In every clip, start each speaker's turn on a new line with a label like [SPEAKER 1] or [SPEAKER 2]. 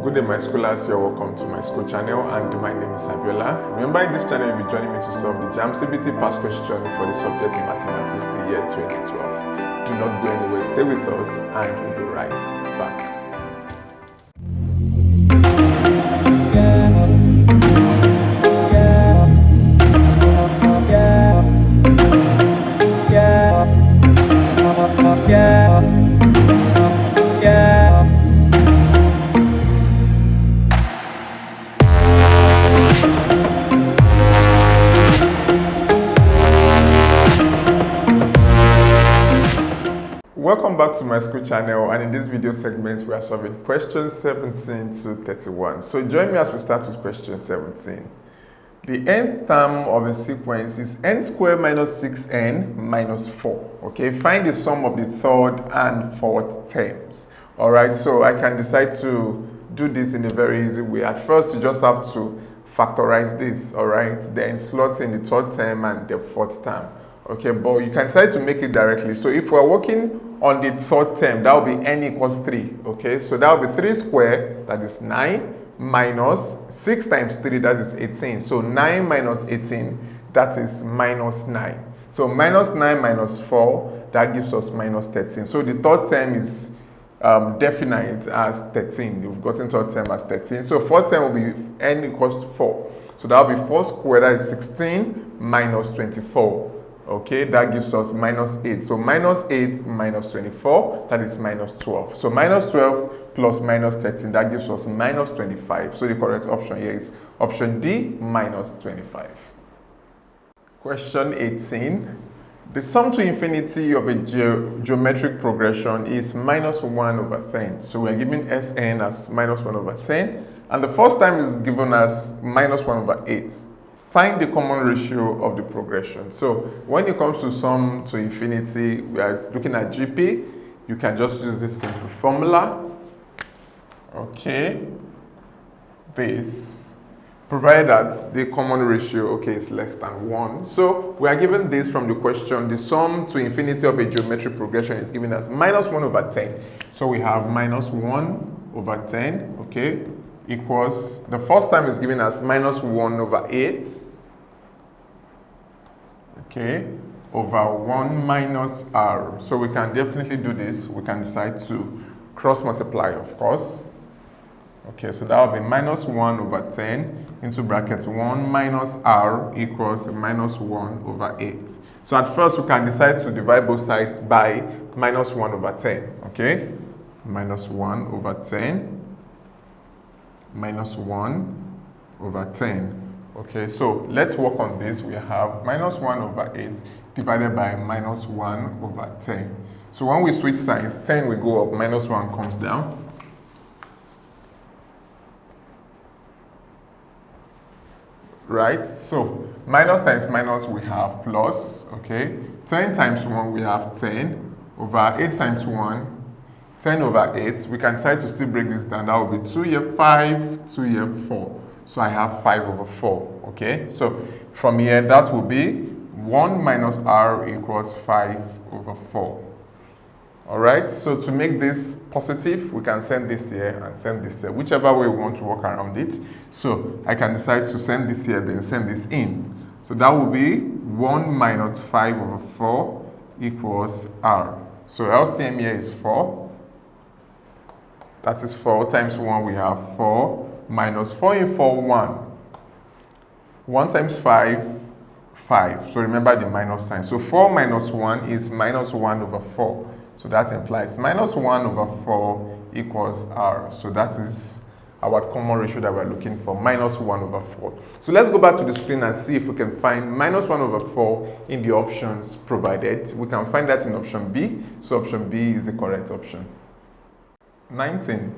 [SPEAKER 1] Good day, my schoolers. You're welcome to my school channel, and my name is Abiola. Remember, in this channel, you'll be joining me to solve the JAMB CBT past question for the subject in mathematics the year 2012. Do not go anywhere. Stay with us, and we'll be right back. Welcome back to my school channel, and in this video segment we are solving questions 17 to 31. So join me as we start with question 17. The nth term of a sequence is n squared minus 6n minus 4. Okay, find the sum of the third and fourth terms. All right, so I can decide to do this in a very easy way. At first, you just have to factorize this, all right, then slot in the third term and the fourth term. Okay, but you can decide to make it directly. So if we're working on the third term, that will be n equals 3. Okay, so that will be 3 squared, that is 9, minus 6 times 3, that is 18. So 9 minus 18, that is minus 9. So minus 9 minus 4, that gives us minus 13. So the third term is definite as 13. You've gotten third term as 13. So fourth term will be n equals 4. So that will be 4 squared, that is 16, minus 24. Okay, that gives us minus 8. So minus 8 minus 24, that is minus 12. So minus 12 plus minus 13, that gives us minus 25. So the correct option here is option D, minus 25. Question 18. The sum to infinity of a geometric progression is minus 1 over 10. So we're given Sn as minus 1 over 10. And the first time is given as minus 1 over 8. Find the common ratio of the progression. So when it comes to sum to infinity, we are looking at GP. You can just use this simple formula. Okay. This. Provided that the common ratio, okay, is less than 1. So we are given this from the question. The sum to infinity of a geometric progression is given as minus 1 over 10. So we have minus 1 over 10, okay, equals, the first time is given as minus 1 over 8, okay, over 1 minus r. So we can definitely do this. We can decide to cross multiply, of course. Okay, so that will be minus 1 over 10 into bracket 1 minus r equals minus 1 over 8. So at first we can decide to divide both sides by minus 1 over 10, okay? Minus 1 over 10 minus 1 over 10. Okay, so let's work on this. We have minus 1 over 8 divided by minus 1 over 10. So when we switch signs, 10 will go up, minus 1 comes down. Right, so minus times minus we have plus, okay? 10 times 1 we have 10 over 8 times 1. 10 over 8, we can decide to still break this down. That will be 2 here 5, 2 here 4. So I have 5 over 4, okay? So from here, that will be 1 minus r equals 5 over 4. All right, so to make this positive, we can send this here and send this here, whichever way we want to work around it. So I can decide to send this here, then send this in. So that will be 1 minus 5 over 4 equals r. So LCM here is 4. That is 4 times 1, we have 4, minus 4 in 4, 1. 1 times 5, 5. So remember the minus sign. So 4 minus 1 is minus 1 over 4. So that implies minus 1 over 4 equals r. So that is our common ratio that we're looking for, minus 1 over 4. So let's go back to the screen and see if we can find minus 1 over 4 in the options provided. We can find that in option B. So option B is the correct option. 19.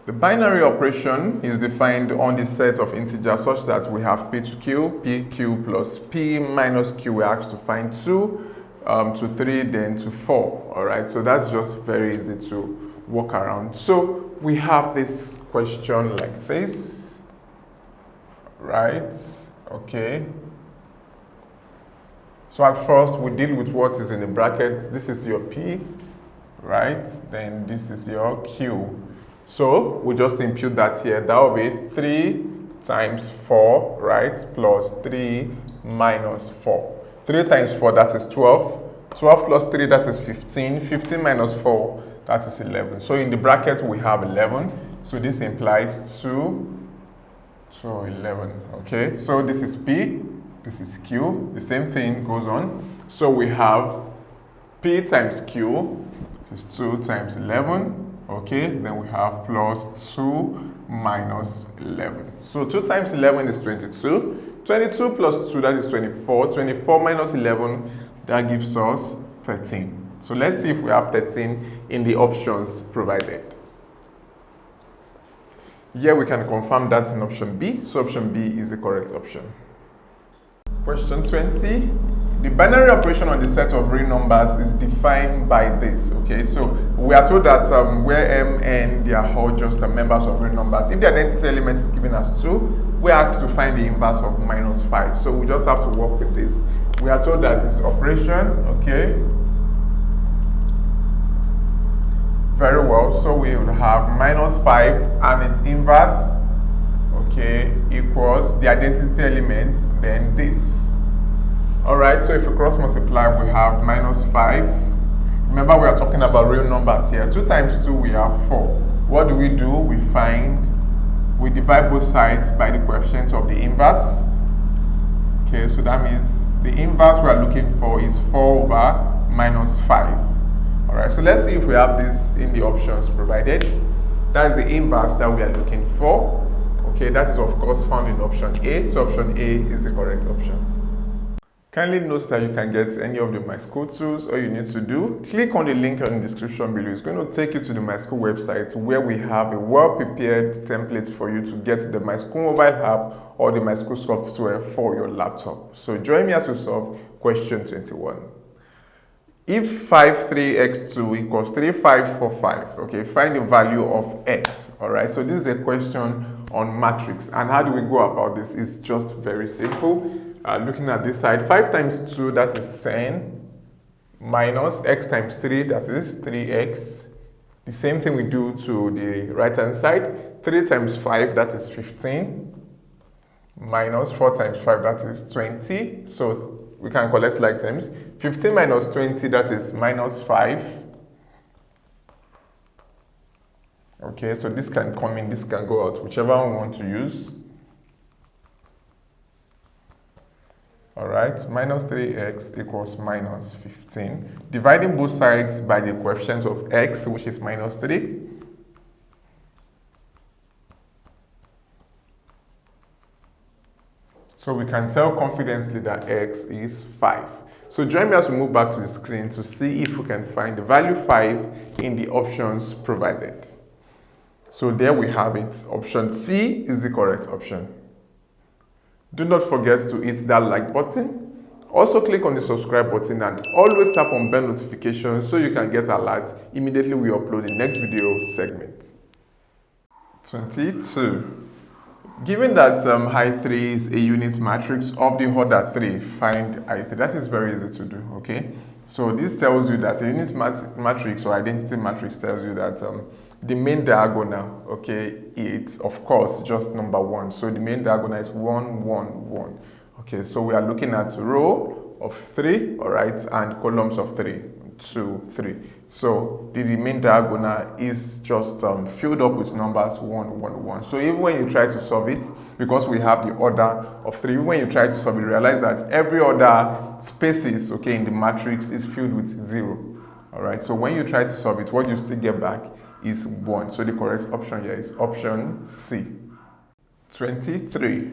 [SPEAKER 1] The binary operation is defined on the set of integers such that we have p to q, pq plus p minus q. We're asked to find 2 to 3, then to 4. All right, so that's just very easy to work around. So we have this question like this, right? Okay. So at first we deal with what is in the bracket. This is your p, right? Then this is your q. So we just impute that here. That will be 3 times 4, right, plus 3 minus 4. 3 times 4, that is 12. 12 plus 3, that is 15. 15 minus 4, that is 11. So in the bracket, we have 11. So this implies 2 to 11. Okay, so this is P, this is Q. The same thing goes on. So we have P times Q, which is 2 times 11. Okay, then we have plus 2 minus 11. So 2 times 11 is 22. 22 plus 2, that is 24. 24 minus 11, that gives us 13. So let's see if we have 13 in the options provided. Here we can confirm that in option B. So option B is the correct option. Question 20. The binary operation on the set of real numbers is defined by this. Okay, so we are told that where M, N, they are all just members of real numbers. If the identity element is given as 2, we are asked to find the inverse of minus 5. So we just have to work with this. We are told that this operation, okay, very well. So we will have minus 5 and its inverse, okay, equals the identity element, then this. Alright, so if we cross multiply, we have minus 5. Remember, we are talking about real numbers here. 2 times 2, we have 4. What do? We divide both sides by the coefficient of the inverse. Okay, so that means the inverse we are looking for is 4 over minus 5. Alright, so let's see if we have this in the options provided. That is the inverse that we are looking for. Okay, that is of course found in option A. So option A is the correct option. Kindly note that you can get any of the Myschool tools. All you need to do, click on the link in the description below. It's going to take you to the Myschool website where we have a well-prepared template for you to get the Myschool mobile app or the Myschool software for your laptop. So join me as we solve question 21. If 5, 3x2 equals 3, 5, 4, 5, okay, find the value of x. All right, so this is a question on matrix. And how do we go about this? It's just very simple. Looking at this side, 5 times 2, that is 10, minus x times 3, that is 3x. The same thing we do to the right-hand side. 3 times 5, that is 15, minus 4 times 5, that is 20. So we can collect like terms. 15 minus 20, that is minus 5. Okay, so this can come in, this can go out, whichever one we want to use. All right, minus 3x equals minus 15. Dividing both sides by the coefficient of x, which is minus 3. So we can tell confidently that x is 5. So join me as we move back to the screen to see if we can find the value 5 in the options provided. So there we have it. Option C is the correct option. Do not forget to hit that like button. Also click on the subscribe button and always tap on bell notifications so you can get alerts immediately we upload the next video segment. 22. Given that I3 is a unit matrix of the order 3, find I3. That is very easy to do, okay? So this tells you that a unit matrix or identity matrix tells you that the main diagonal, okay, it's of course just number 1. So the main diagonal is 1, 1, 1. Okay, so we are looking at row of 3, all right, and columns of 3, 2, 3. So the main diagonal is just filled up with numbers 1, 1, 1. So even when you try to solve it, because we have the order of 3, even when you try to solve it, realize that every other spaces, okay, in the matrix is filled with 0. All right, so when you try to solve it, what you still get back is 1. So the correct option here is option C. 23.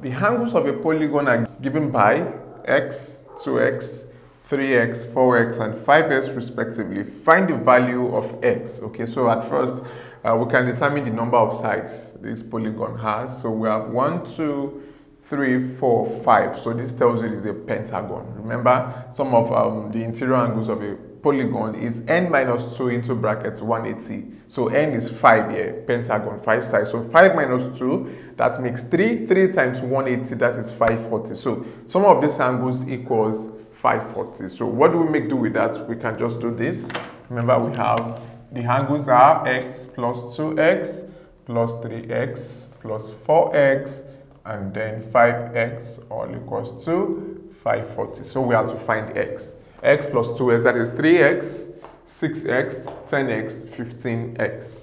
[SPEAKER 1] The angles of a polygon are given by x, 2x, 3x, 4x, and 5x respectively. Find the value of x. Okay, so at first, we can determine the number of sides this polygon has. So we have 1, 2, 3, 4, 5. So this tells you it is a pentagon. Remember, some of the interior angles of a polygon is n minus 2 into brackets 180. So n is 5 here, pentagon, 5 sides. So 5 minus 2, that makes 3. 3 times 180, that is 540. So some of these angles equals 540. So what do we make do with that? We can just do this. Remember, we have The angles are x plus 2x plus 3x plus 4x and then 5x all equals to 540. So we have to find x. X plus 2x, that is 3x, 6x, 10x, 15x.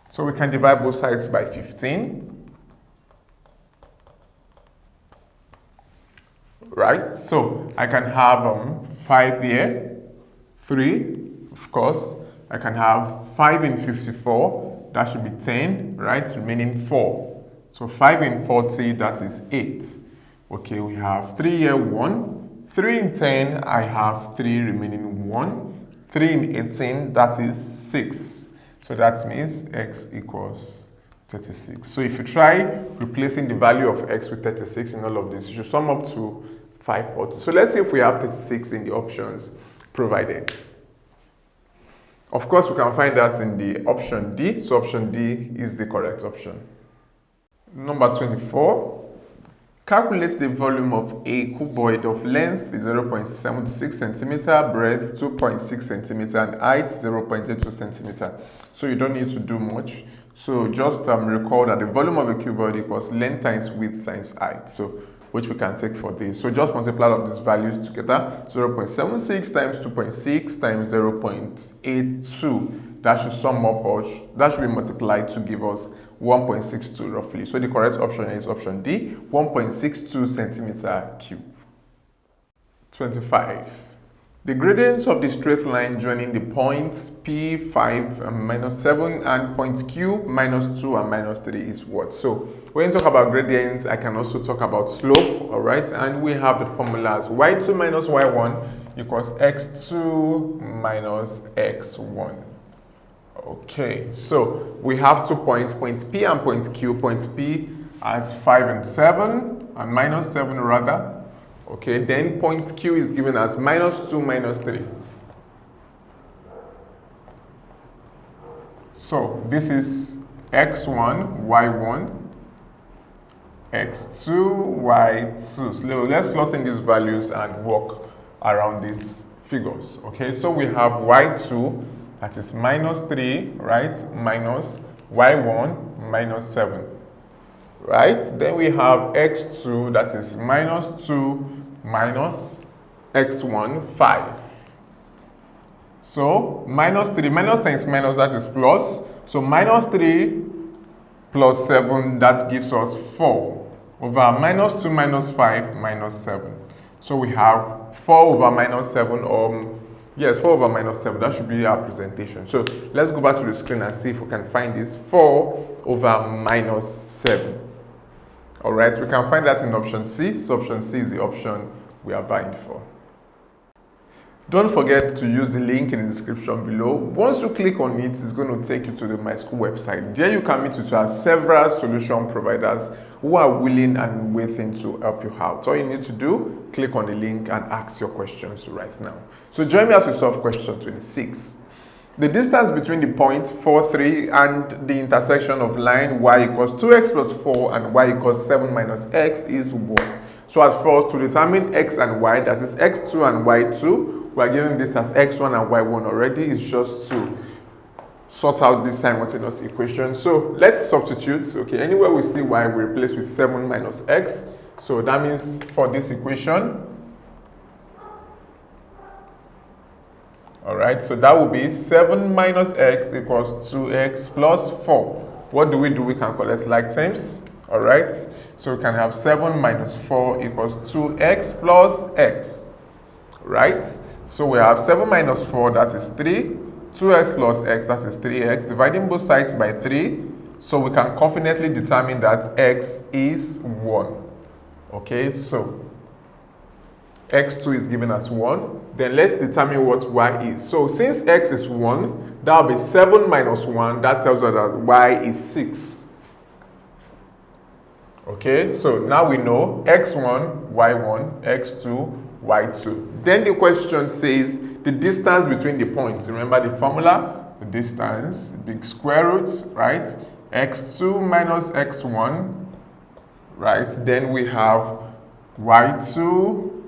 [SPEAKER 1] So we can divide both sides by 15. Right? So I can have 5 here, 3, of course. I can have 5 in 54, that should be 10, right? Remaining 4. So 5 in 40, that is 8. Okay, we have 3 here, 1. 3 in 10, I have 3 remaining 1. 3 in 18, that is 6. So that means x equals 36. So if you try replacing the value of x with 36 in all of this, you should sum up to 540. So let's see if we have 36 in the options provided. Of course, we can find that in the option D. So option D is the correct option. Number 24. Calculate the volume of a cuboid of length 0.76 centimeter, breadth 2.6 centimeter, and height 0.82 centimeter. So you don't need to do much. So just recall that the volume of a cuboid equals length times width times height. So which we can take for this. So just multiply all of these values together. 0.76 times 2.6 times 0.82. That should sum up, or that should be multiplied to give us 1.62 roughly. So the correct option is option D, 1.62 centimeter cube. 25. The gradient of the straight line joining the points P5 and minus 7 and point Q minus 2 and minus 3 is what? So when you talk about gradients, I can also talk about slope, all right? And we have the formulas y2 minus y1 equals x2 minus x1. Okay, so we have 2 points, point P and point Q. Point P has 5 and 7 and minus 7 rather. Okay, then point Q is given as minus 2 minus 3. So this is x1, y1, x2, y2. So let's slot in these values and work around these figures. Okay, so we have y2, that is minus 3, right, minus y1, minus 7. Right, then we have x2, that is minus 2 minus x1, 5. So minus 3, minus times minus, that is plus. So minus 3 plus 7, that gives us 4 over minus 2 minus 5 minus 7. So we have 4 over minus 7, yes, 4 over minus 7, that should be our presentation. So let's go back to the screen and see if we can find this 4 over minus 7. All right, we can find that in option C. So option C is the option we are vying for. Don't forget to use the link in the description below. Once you click on it, it's going to take you to the Myschool website. There you can meet with several solution providers who are willing and waiting to help you out. All you need to do, click on the link and ask your questions right now. So join me as we solve question 26. The distance between the point 4, 3 and the intersection of line y equals 2x plus 4 and y equals 7 minus x is what? So at first, to determine x and y, that is x2 and y2, we are given this as x1 and y1 already. It's just to sort out this simultaneous equation. So let's substitute. Okay, anywhere we see y, we replace with 7 minus x. So that means for this equation, all right, so that will be 7 minus x equals 2x plus 4. What do? We can collect like terms, all right? So we can have 7 minus 4 equals 2x plus x, right? So we have 7 minus 4, that is 3. 2x plus x, that is 3x. Dividing both sides by 3, so we can confidently determine that x is 1. Okay, so x2 is given as 1. Then let's determine what y is. So since x is 1, that will be 7 minus 1. That tells us that y is 6. Okay, so now we know x1, y1, x2, y2. Then the question says the distance between the points. Remember the formula? The distance, big square root, right? x2 minus x1, right? Then we have y2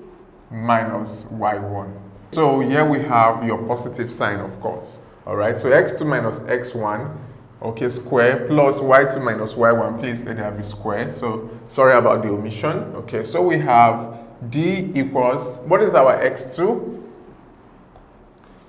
[SPEAKER 1] minus y1. So here we have your positive sign, of course. All right, so x2 minus x1, okay, square, plus y2 minus y1. Please let there be square. So sorry about the omission. Okay, so we have d equals, what is our x2?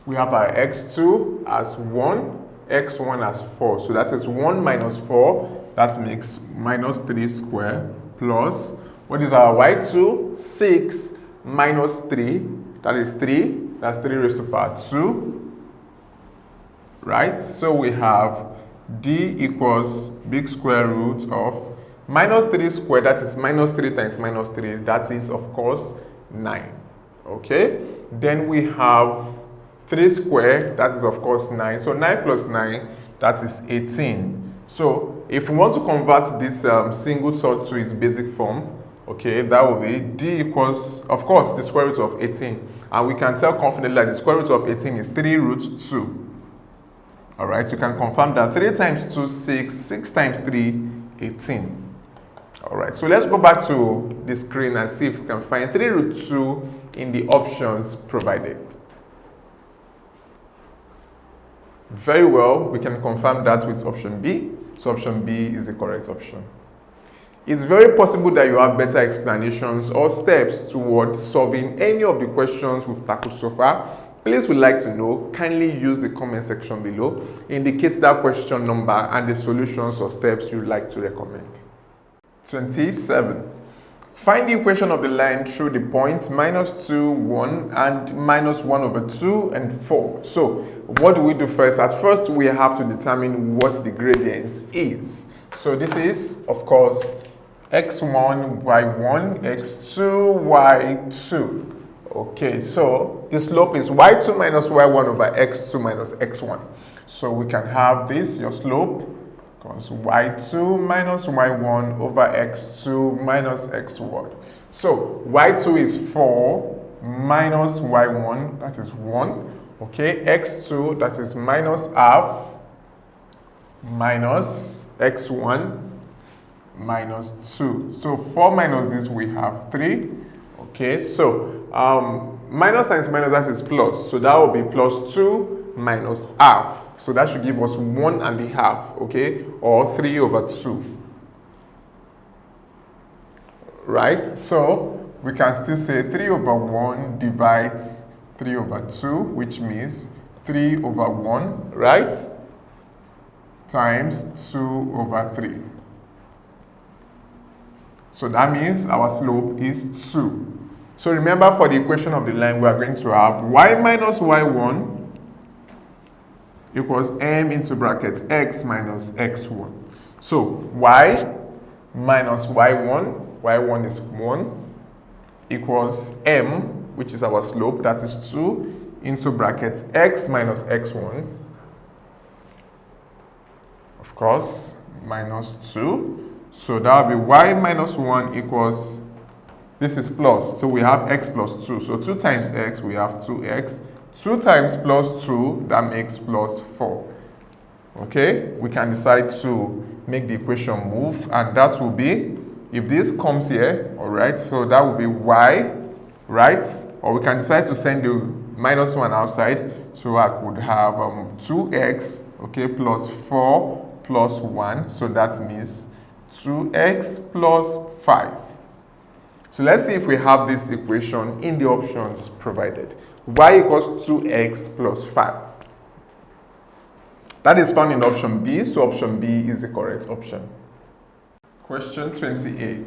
[SPEAKER 1] We have our x2 as 1, x1 as 4. So that is 1 minus 4. That makes minus 3 square, plus, what is our y2? 6 minus 3. That is 3. That's 3 raised to power 2. Right? So we have d equals big square root of minus 3 squared. That is minus 3 times minus 3. That is, of course, 9. Okay? Then we have 3 squared. That is, of course, 9. So 9 plus 9, that is 18. So if we want to convert this single sort to its basic form, okay, that will be d equals, of course, the square root of 18. And we can tell confidently that the square root of 18 is 3 root 2. All right, so you can confirm that 3 times 2, 6, 6 times 3, 18. All right, so let's go back to the screen and see if we can find 3 root 2 in the options provided. Very well, we can confirm that with option B. So option B is the correct option. It's very possible that you have better explanations or steps towards solving any of the questions we've tackled so far. Please would like to know, kindly use the comment section below. Indicate that question number and the solutions or steps you'd like to recommend. 27. Find the equation of the line through the points minus 2, 1 and minus 1 over 2 and 4. So what do we do first? At first, we have to determine what the gradient is. So this is, of course, x1, y1, x2, y2. Okay, so the slope is y2 minus y1 over x2 minus x1. So we can have this, your slope, because y2 minus y1 over x2 minus x1. So y2 is 4 minus y1, that is 1. Okay, x2, that is minus half, minus x1, minus 2. So 4 minus this, we have 3. Okay, so minus times minus, that is plus. So that will be plus 2 minus half. So that should give us 1.5, okay, or 3 over 2. Right? So we can still say 3 over 1 divides 3 over 2, which means 3 over 1, right? Times 2 over 3. So that means our slope is 2. So remember, for the equation of the line, we are going to have y minus y1 equals m into brackets x minus x1. So y minus y1, y1 is 1, equals m, which is our slope, that is 2, into brackets x minus x1. Of course, minus 2. So that will be y minus 1 equals, this is plus, so we have x plus 2. So 2 times x, we have 2x. 2 times plus 2, that makes plus 4. Okay, we can decide to make the equation move, and that will be, if this comes here, all right, so that will be y, right? Or we can decide to send the minus 1 outside, so I could have 2x, okay, plus 4 plus 1, so that means 2x plus 5. So let's see if we have this equation in the options provided. Y equals 2x plus 5. That is found in option B, so option B is the correct option. Question 28.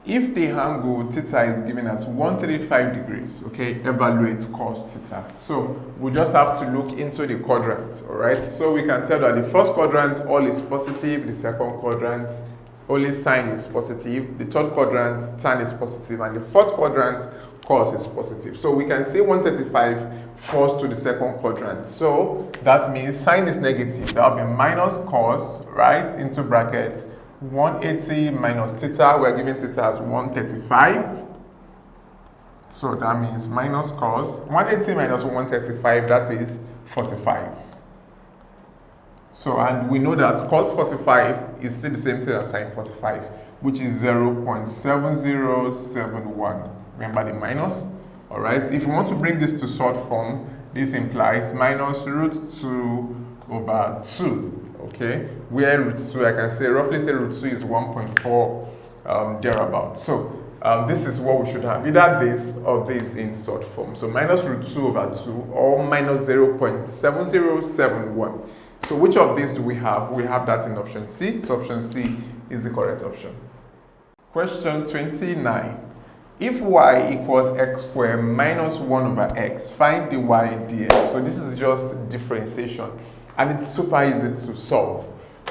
[SPEAKER 1] If the angle theta is given as 135 degrees, okay, evaluate cos theta. So we just have to look into the quadrant, all right? So we can tell that the first quadrant, all is positive. The second quadrant, only sine is positive. The third quadrant, tan is positive. And the fourth quadrant, cos is positive. So we can say 135 falls to the second quadrant. So that means sine is negative. That will be minus cos, right, into brackets, 180 minus theta. We're giving theta as 135. So that means minus cos. 180 minus 135, that is 45. So, and we know that cos 45 is still the same thing as sine 45, which is 0.7071. Remember the minus? All right, if you want to bring this to short form, this implies minus root 2 over 2, okay? Where root 2, I can say, roughly say root 2 is 1.4 thereabout. So this is what we should have, either this or this in short form. So minus root 2 over 2 or minus 0.7071. So which of these do we have? We have that in option C. So option C is the correct option. Question 29. If y equals x squared minus 1 over x, find the y dx. So this is just differentiation and it's super easy to solve.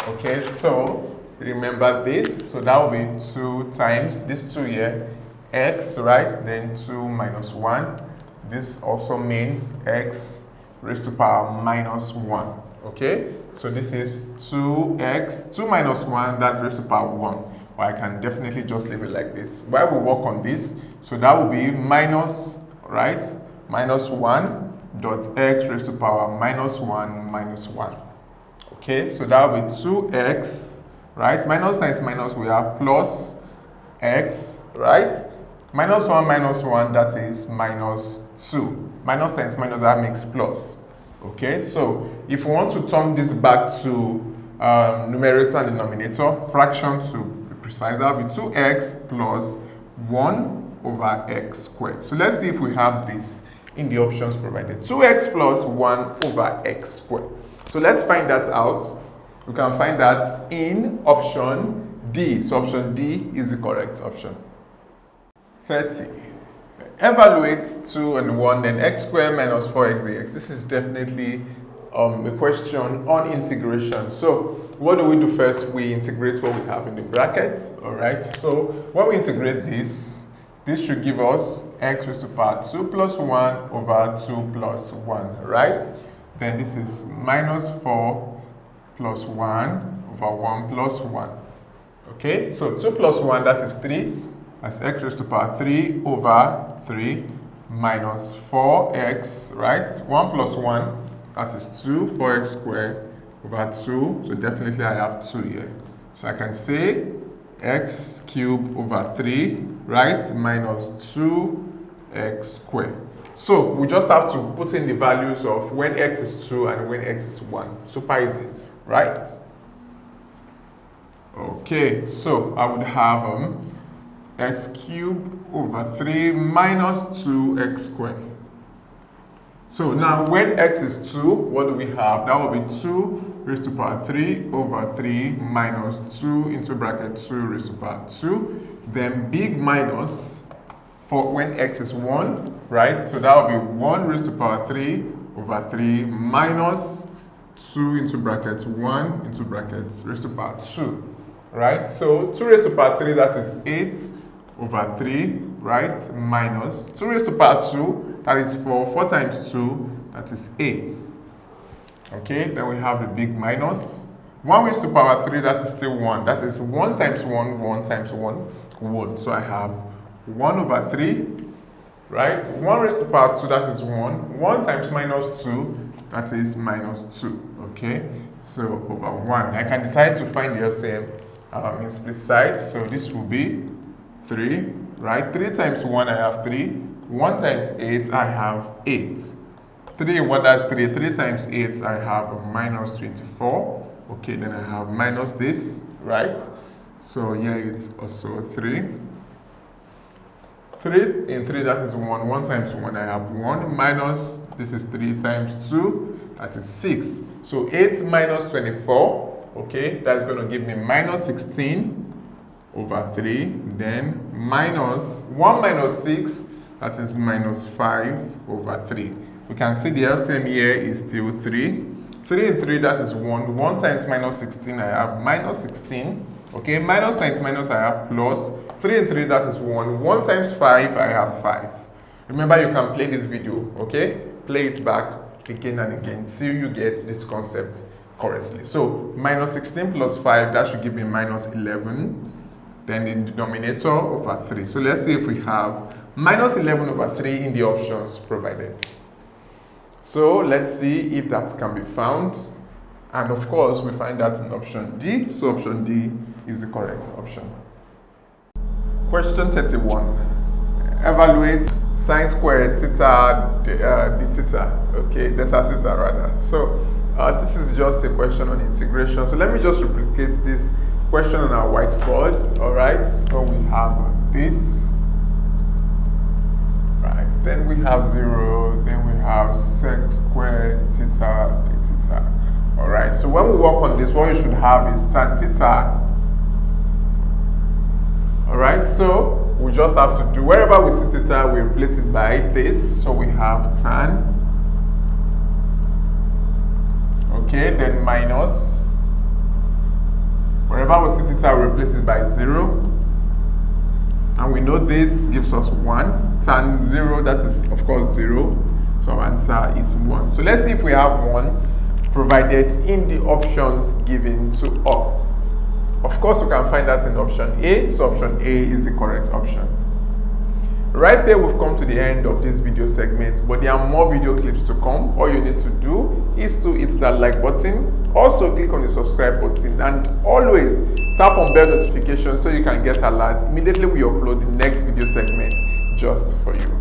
[SPEAKER 1] Okay, so remember this. So that will be 2 times this 2 here, x, right? Then 2 minus 1. This also means x raised to power minus 1. Okay, so this is 2x, 2 minus 1, that's raised to power 1. Or I can definitely just leave it like this. While we work on this, so that will be minus, right? Minus 1 dot x raised to power minus 1 minus 1. Okay, so that will be 2x, right? Minus times minus, we have plus x, right? Minus 1, that is minus 2. Minus times minus, that makes plus. Okay, so if we want to turn this back to numerator and denominator, fraction to be precise, that will be 2x plus 1 over x squared. So let's see if we have this in the options provided. 2x plus 1 over x squared. So let's find that out. We can find that in option D. So option D is the correct option. 30. Evaluate 2 and 1, then x squared minus 4x dx. This is definitely a question on integration. So what do we do first? We integrate what we have in the bracket. All right. So when we integrate this should give us x raised to power 2 plus 1 over 2 plus 1, right? Then this is minus 4 plus 1 over 1 plus 1. Okay, so 2 plus 1, that is 3. That's x raised to power 3 over 3 minus 4x, right? 1 plus 1, that is 2, 4x squared over 2. So definitely I have 2 here. So I can say x cubed over 3, right? Minus 2x squared. So we just have to put in the values of when x is 2 and when x is 1. Super easy, right? Okay, so I would have x cubed over 3 minus 2x squared. So now when x is 2, what do we have? That will be 2 raised to power 3 over 3 minus 2 into bracket 2 raised to power 2. Then big minus for when x is 1, right? So that will be 1 raised to power 3 over 3 minus 2 into bracket 1 into bracket raised to power 2, right? So 2 raised to power 3, that is 8 over 3, right? Minus 2 raised to power 2, that is 4. 4 times 2, that is 8. Okay, then we have a big minus. 1 raised to power 3, that is still 1. That is 1 times 1, 1 times 1, 1. So I have 1 over 3, right? 1 raised to power 2, that is 1. 1 times minus 2, that is minus 2. Okay, so over 1. I can decide to find the LCM in split sides. So this will be 3, right? 3 times 1, I have 3. 1 times 8, I have 8. 3, what does 3? 3 times 8, I have a minus 24. Okay, then I have minus this, right? So here it's also 3. 3 in 3, that is 1. 1 times 1, I have 1. Minus, this is 3 times 2, that is 6. So 8 minus 24, okay, that's going to give me minus 16 over 3. Then minus 1 minus 6, that is minus 5 over 3. We can see the LCM here is still 3. 3 in 3, that is 1. 1 times minus 16, I have minus 16. Okay, minus times minus, I have plus. 3 in 3, that is 1. 1 times 5, I have 5. Remember, you can play this video, okay? Play it back again and again till you get this concept correctly. So, minus 16 plus 5, that should give me minus 11. Then the denominator over 3. So, let's see if we have minus 11 over 3 in the options provided. So let's see if that can be found. And of course, we find that in option D. So option D is the correct option. Question 31. Evaluate sine squared theta d theta, okay, delta theta rather. So this is just a question on integration. So let me just replicate this question on our whiteboard. All right, so we have this, right, then we have 0, then we have sec squared theta d theta. All right, so when we work on this, what you should have is tan theta. All right, so we just have to do, wherever we see theta, we replace it by this. So we have tan, okay, then minus, wherever we see theta, we replace it by 0. And we know this gives us 1. Tan 0, that is of course 0. So our answer is 1. So let's see if we have 1 provided in the options given to us. Of course, we can find that in option A, so option A is the correct option. Right there, we've come to the end of this video segment, but there are more video clips to come. All you need to do is to hit that like button, also click on the subscribe button, and always tap on bell notification so you can get alerts immediately we upload the next video segment just for you.